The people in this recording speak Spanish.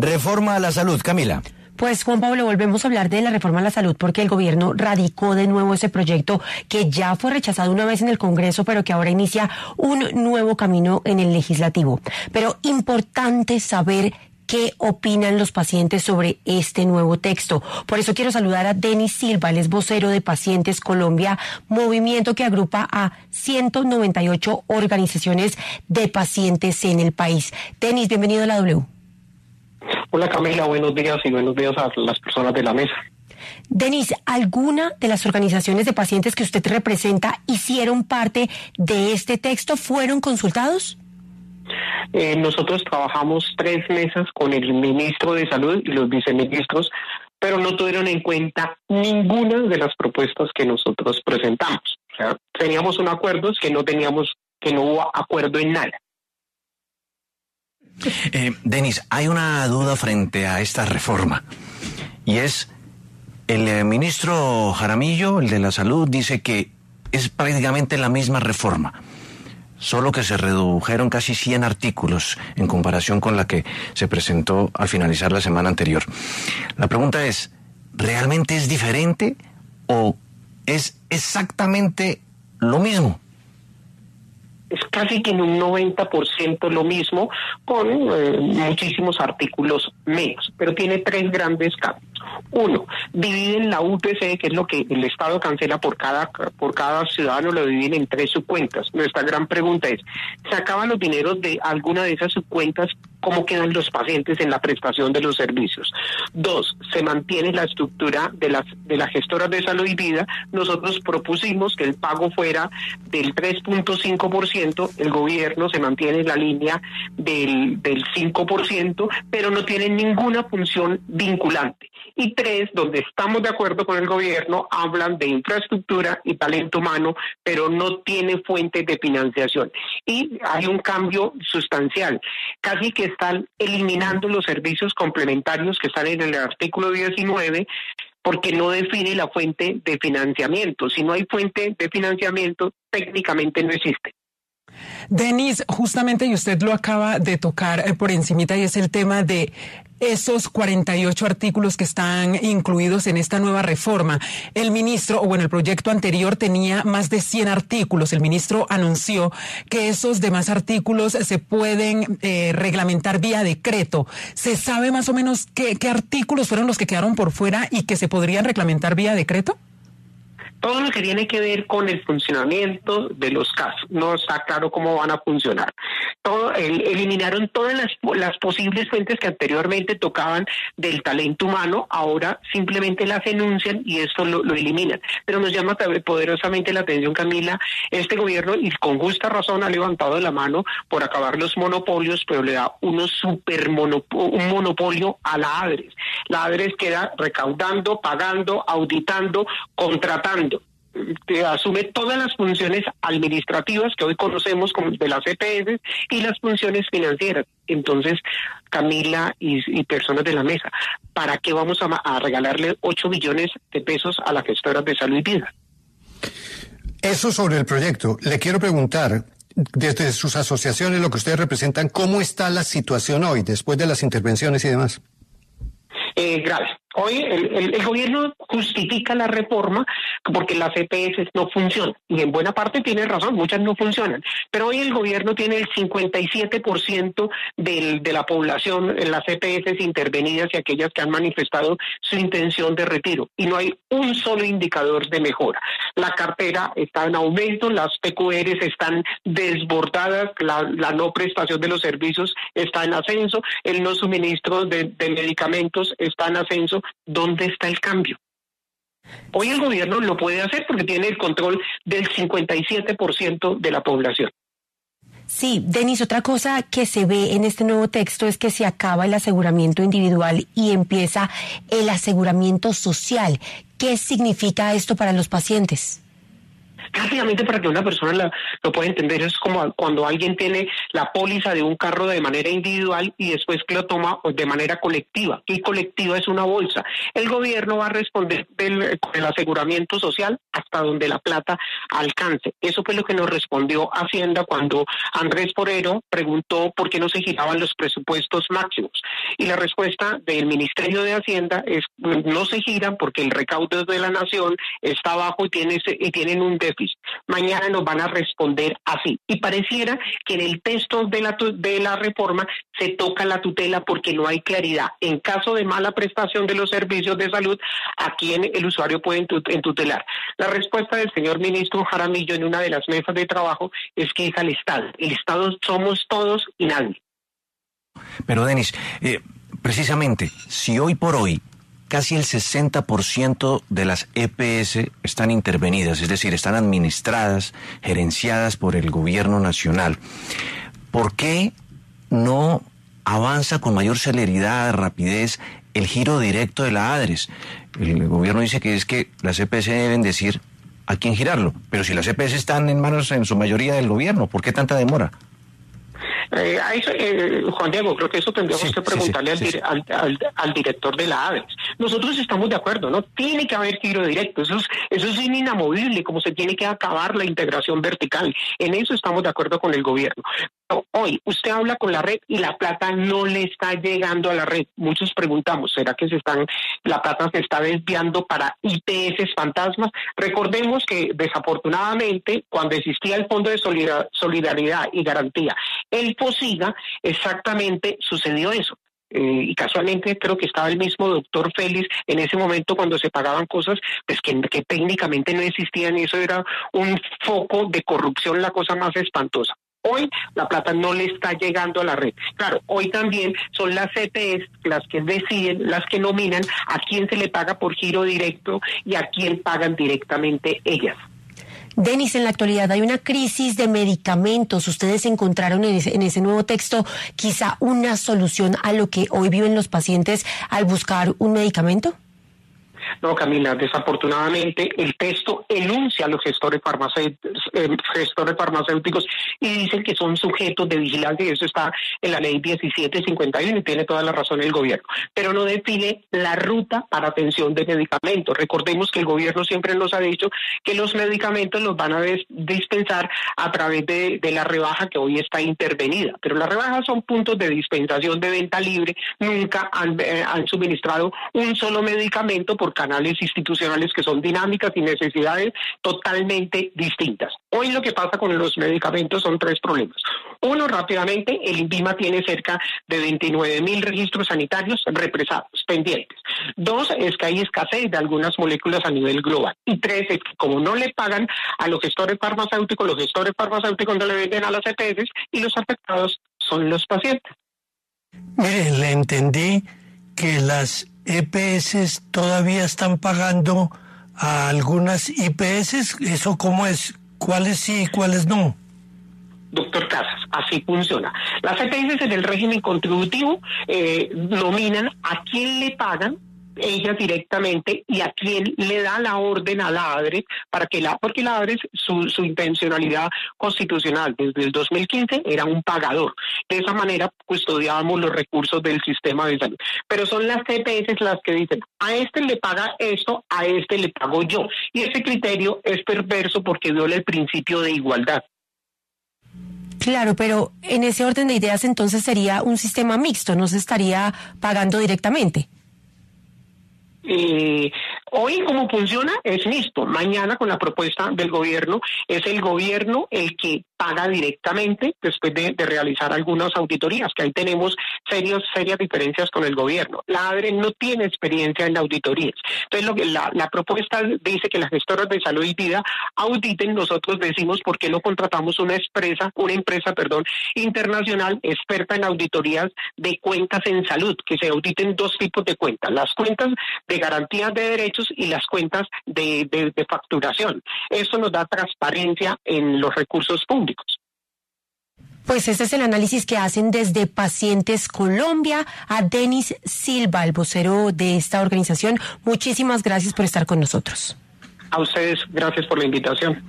Reforma a la salud, Camila. Pues Juan Pablo, volvemos a hablar de la reforma a la salud porque el gobierno radicó de nuevo ese proyecto que ya fue rechazado una vez en el Congreso, pero que ahora inicia un nuevo camino en el legislativo. Pero importante saber qué opinan los pacientes sobre este nuevo texto. Por eso quiero saludar a Denis Silva, él es vocero de Pacientes Colombia, movimiento que agrupa a 198 organizaciones de pacientes en el país. Denis, bienvenido a la W. Hola Camila, buenos días y buenos días a las personas de la mesa. Denis, ¿alguna de las organizaciones de pacientes que usted representa hicieron parte de este texto? ¿Fueron consultados? Nosotros trabajamos 3 mesas con el ministro de Salud y los viceministros, pero no tuvieron en cuenta ninguna de las propuestas que nosotros presentamos. O sea, teníamos un acuerdo, que no hubo acuerdo en nada. Denis, hay una duda frente a esta reforma, y es, el ministro Jaramillo, el de la Salud, dice que es prácticamente la misma reforma, solo que se redujeron casi 100 artículos en comparación con la que se presentó al finalizar la semana anterior. La pregunta es, ¿realmente es diferente o es exactamente lo mismo? Es casi que en un 90% lo mismo, con muchísimos artículos menos, pero tiene 3 grandes cambios. 1, dividen la UPC, que es lo que el Estado cancela por cada ciudadano, lo dividen en 3 subcuentas. Nuestra gran pregunta es, ¿se acaban los dineros de alguna de esas subcuentas? ¿Cómo quedan los pacientes en la prestación de los servicios? 2, se mantiene la estructura de las gestoras de salud y vida. Nosotros propusimos que el pago fuera del 3.5%, el gobierno se mantiene en la línea del 5%, pero no tiene ninguna función vinculante. Y 3, donde estamos de acuerdo con el gobierno, hablan de infraestructura y talento humano, pero no tiene fuentes de financiación. Y hay un cambio sustancial, casi que están eliminando los servicios complementarios que están en el artículo 19, porque no define la fuente de financiamiento. Si no hay fuente de financiamiento, técnicamente no existe. Denis, justamente, y usted lo acaba de tocar por encimita, y es el tema de esos 48 artículos que están incluidos en esta nueva reforma. El ministro, o bueno, el proyecto anterior tenía más de 100 artículos. El ministro anunció que esos demás artículos se pueden reglamentar vía decreto. ¿Se sabe más o menos qué artículos fueron los que quedaron por fuera y que se podrían reglamentar vía decreto? Todo lo que tiene que ver con el funcionamiento de los casos, no está claro cómo van a funcionar. Eliminaron todas las posibles fuentes que anteriormente tocaban del talento humano, ahora simplemente las enuncian y esto lo eliminan. Pero nos llama poderosamente la atención, Camila, este gobierno, y con justa razón, ha levantado la mano por acabar los monopolios, pero le da un monopolio a la ADRES. La ADRES queda recaudando, pagando, auditando, contratando. Asume todas las funciones administrativas que hoy conocemos como de las EPS y las funciones financieras. Entonces, Camila y personas de la mesa, ¿para qué vamos a regalarle 8 billones de pesos a las gestoras de salud y vida? Eso sobre el proyecto. Le quiero preguntar, desde sus asociaciones, lo que ustedes representan, ¿cómo está la situación hoy, después de las intervenciones y demás? Grave. Hoy el gobierno justifica la reforma porque las EPS no funcionan, y en buena parte tiene razón, muchas no funcionan, pero hoy el gobierno tiene el 57% de la población en las EPS intervenidas y aquellas que han manifestado su intención de retiro, y no hay un solo indicador de mejora. La cartera está en aumento, las PQRs están desbordadas, la no prestación de los servicios está en ascenso, el no suministro de medicamentos está en ascenso. ¿Dónde está el cambio? Hoy el gobierno lo puede hacer porque tiene el control del 57% de la población. Sí, Denis, otra cosa que se ve en este nuevo texto es que se acaba el aseguramiento individual y empieza el aseguramiento social. ¿Qué significa esto para los pacientes? Rápidamente, para que una persona lo pueda entender, es como cuando alguien tiene la póliza de un carro de manera individual y después que lo toma de manera colectiva. Y colectiva es una bolsa. El gobierno va a responder con el aseguramiento social hasta donde la plata alcance. Eso fue lo que nos respondió Hacienda cuando Andrés Forero preguntó por qué no se giraban los presupuestos máximos. Y la respuesta del Ministerio de Hacienda es: no se giran porque el recaudo de la nación está bajo y tienen un déficit. Mañana nos van a responder así. Y pareciera que en el texto de la reforma se toca la tutela porque no hay claridad. En caso de mala prestación de los servicios de salud, ¿a quién el usuario puede tutelar? La respuesta del señor ministro Jaramillo en una de las mesas de trabajo es que es al Estado. El Estado somos todos y nadie. Pero Denis, precisamente, si hoy por hoy casi el 60% de las EPS están intervenidas, es decir, están administradas, gerenciadas por el gobierno nacional, ¿por qué no avanza con mayor celeridad, rapidez, el giro directo de la ADRES? El gobierno dice que es que las EPS deben decir a quién girarlo, pero si las EPS están en manos en su mayoría del gobierno, ¿por qué tanta demora? Juan Diego, creo que eso tendríamos que preguntarle al director de la ADRES. Nosotros estamos de acuerdo, ¿no? Tiene que haber giro directo, eso es inamovible, como se tiene que acabar la integración vertical. En eso estamos de acuerdo con el gobierno. Pero hoy usted habla con la red y la plata no le está llegando a la red. Muchos preguntamos, ¿será que la plata se está desviando para IPS fantasmas? Recordemos que desafortunadamente cuando existía el Fondo de Solidaridad y Garantía, el FOSIGA, exactamente sucedió eso. Y casualmente creo que estaba el mismo doctor Félix en ese momento cuando se pagaban cosas pues que técnicamente no existían, y eso era un foco de corrupción, la cosa más espantosa. Hoy la plata no le está llegando a la red. Claro, hoy también son las CPS las que deciden, las que nominan a quién se le paga por giro directo y a quién pagan directamente ellas. Denis, en la actualidad hay una crisis de medicamentos. ¿Ustedes encontraron en ese nuevo texto quizá una solución a lo que hoy viven los pacientes al buscar un medicamento? No, Camila, desafortunadamente el texto enuncia a los gestores farmacéuticos y dicen que son sujetos de vigilancia, y eso está en la ley 1751 y tiene toda la razón el gobierno, pero no define la ruta para atención de medicamentos. Recordemos que el gobierno siempre nos ha dicho que los medicamentos los van a dispensar a través de la rebaja que hoy está intervenida, pero las rebajas son puntos de dispensación de venta libre, nunca han suministrado un solo medicamento por canales institucionales que son dinámicas y necesidades totalmente distintas. Hoy lo que pasa con los medicamentos son tres problemas. Uno, rápidamente, el INVIMA tiene cerca de 29,000 registros sanitarios represados, pendientes. Dos, es que hay escasez de algunas moléculas a nivel global. Y tres, es que como no le pagan a los gestores farmacéuticos no le venden a las EPS y los afectados son los pacientes. Mire, le entendí que las EPS todavía están pagando a algunas IPS. ¿Eso cómo es? ¿Cuáles sí y cuáles no? Doctor Casas, así funciona. Las EPS en el régimen contributivo nominan a quién le pagan ellas directamente y a quién le da la orden a la ADRES porque la ADRES, su intencionalidad constitucional desde el 2015 era un pagador. De esa manera custodiábamos los recursos del sistema de salud. Pero son las CPS las que dicen, a este le paga esto, a este le pago yo. Y ese criterio es perverso porque viola el principio de igualdad. Claro, pero en ese orden de ideas entonces sería un sistema mixto, no se estaría pagando directamente. Hoy como funciona es mixto. Mañana con la propuesta del gobierno es el gobierno el que paga directamente después de realizar algunas auditorías, que ahí tenemos serias diferencias con el gobierno. La ADRE no tiene experiencia en auditorías. Entonces la propuesta dice que las gestoras de salud y vida auditen. Nosotros decimos por qué no contratamos una empresa internacional experta en auditorías de cuentas en salud, que se auditen dos tipos de cuentas, las cuentas de garantías de derechos y las cuentas de facturación. Eso nos da transparencia en los recursos públicos. Pues este es el análisis que hacen desde Pacientes Colombia. A Denis Silva, el vocero de esta organización, muchísimas gracias por estar con nosotros. A ustedes, gracias por la invitación.